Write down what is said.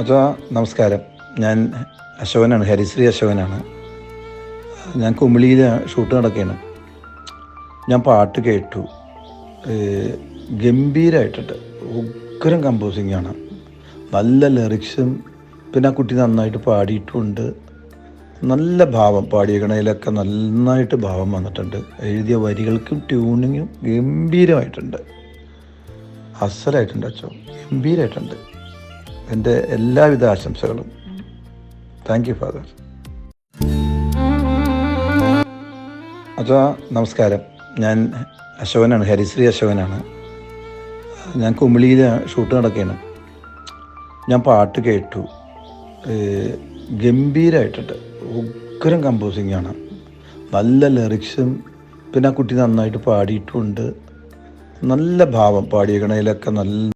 അച്ഛാ നമസ്കാരം. ഞാൻ അശോകനാണ്, ഹരിശ്രീ അശോകനാണ്. ഞാൻ കുമിളിയിൽ ഷൂട്ട് നടക്കുകയാണ്. ഞാൻ പാട്ട് കേട്ടു. ഗംഭീരമായിട്ടുണ്ട്. ഉഗ്രം കമ്പോസിങ് ആണ്. നല്ല ലിറിക്സും പിന്നെ ആ കുട്ടി നന്നായിട്ട് പാടിയിട്ടുമുണ്ട്. നല്ല ഭാവം, പാടിയകണയിലൊക്കെ നന്നായിട്ട് ഭാവം വന്നിട്ടുണ്ട്. എഴുതിയ വരികൾക്കും ട്യൂണിങ്ങും ഗംഭീരമായിട്ടുണ്ട്. അസലായിട്ടുണ്ട് അച്ഛോ, ഗംഭീരമായിട്ടുണ്ട്. എൻ്റെ എല്ലാവിധ ആശംസകളും. Thank you father. അച്ഛാ നമസ്കാരം. ഞാൻ അശോകനാണ്, ഹരിശ്രീ അശോകനാണ്. ഞാൻ കുമിളിയിൽ ഷൂട്ട് നടക്കുകയാണ്. ഞാൻ പാട്ട് കേട്ടു. ഗംഭീരമായിട്ടുണ്ട്. ഉഗ്രം കമ്പോസിങ് ആണ്. നല്ല ലിറിക്സും പിന്നെ ആ കുട്ടി നന്നായിട്ട് പാടിയിട്ടുമുണ്ട്. നല്ല ഭാവം, പാടിയകണയിലൊക്കെ നല്ല